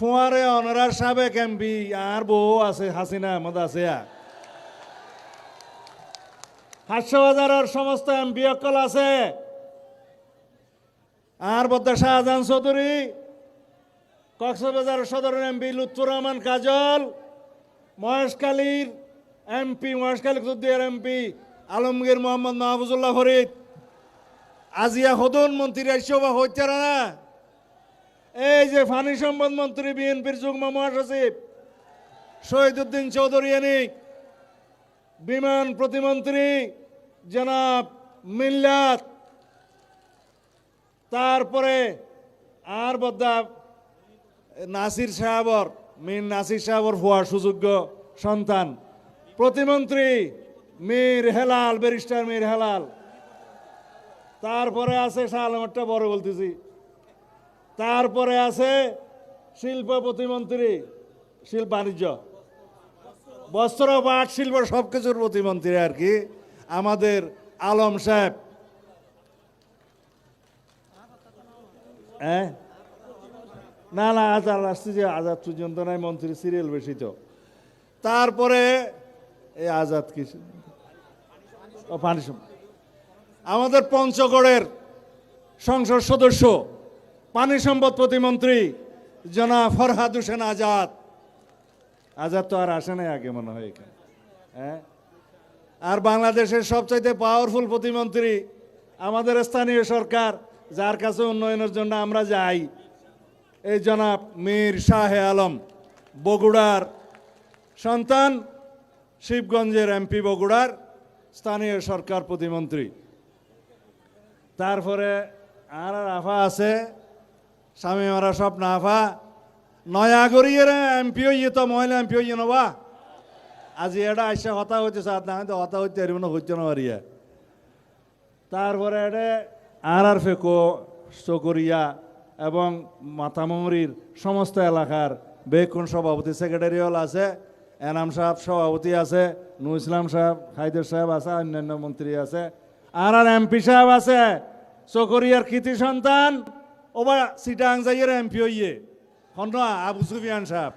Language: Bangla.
ফুয়ারে অনারার সাবেক এমপি আর বউ আছে হাসিনা আহমদ আছে হাস্যবাজারের সমস্ত এমপি অকল আছে আর বদ্দা শাহজাহান চৌধুরী কক্সবাজার সদর এমপি লুৎফুর রহমান কাজল মহেশখালীর এমপি মহেশখালী কুতুবদিয়ার এমপি আলমগীর মোহাম্মদ মাহফুজুল্লাহ ফরিদ আজিয়া হদন মন্ত্রী আইসবা হইতে না এই যে পানি সম্পদ মন্ত্রী বিএনপির যুগ্ম মহাসচিব শহীদুদ্দিন চৌধুরী বিমান প্রতিমন্ত্রী জনাব মিল্লাত তারপরে আর বদ্দা নাসির সাহাবর নাসির সাহাবর ভুয়া সুযোগ্য সন্তান প্রতিমন্ত্রী মীর হেলাল ব্যারিস্টার মীর হেলাল তারপরে আছে শাহ আলমটা বড় বলতেছি তারপরে আছে শিল্প প্রতিমন্ত্রী শিল্প বাণিজ্য বস্ত্র পাট শিল্প সব কিছুর প্রতিমন্ত্রী আর কি আমাদের আলম সাহেব হ্যাঁ না না আজাদ আসছে যে আজাদ পর্যন্ত নাই মন্ত্রী সিরিয়াল বেশি তো তারপরে এই আজাদ কি পানি আমাদের পঞ্চগড়ের সংসদ সদস্য পানি সম্পদ প্রতিমন্ত্রী জনাব ফরহাদ হোসেন আজাদ আজাদ তো আর আসে নাই আগে মনে হয় এখানে হ্যাঁ আর বাংলাদেশের সবচাইতে পাওয়ারফুল প্রতিমন্ত্রী আমাদের স্থানীয় সরকার যার কাছে উন্নয়নের জন্য আমরা যাই এই জনাব মীর শাহে আলম বগুড়ার সন্তান শিবগঞ্জের এমপি বগুড়ার স্থানীয় সরকার প্রতিমন্ত্রী তারপরে আর আফা আছে স্বামী মারা সব না আফা নয়াগরিয়ের এমপি হইয়ে তো মহিলা এমপি হইয়ে নবা আজি এটা আইসা হতা হইতে সাত না হয়তো হতা হইতে এর হইতে না পারিয়া তারপরে এটা আর ফেকো চকরিয়া এবং মাতামরির সমস্ত এলাকার বেকুন সভাপতি সেক্রেটারিয়াল আছে এনাম সাহেব সভাপতি আছে নু ইসলাম সাহেব হায়দার সাহেব আছে অন্যান্য মন্ত্রী আছে আর এমপি সাহেব আছে চকরিয়ার কৃতি সন্তান ওবা সিটাং যাইয়ের এমপি হইয়ে হন আবু সুফিয়ান সাহেব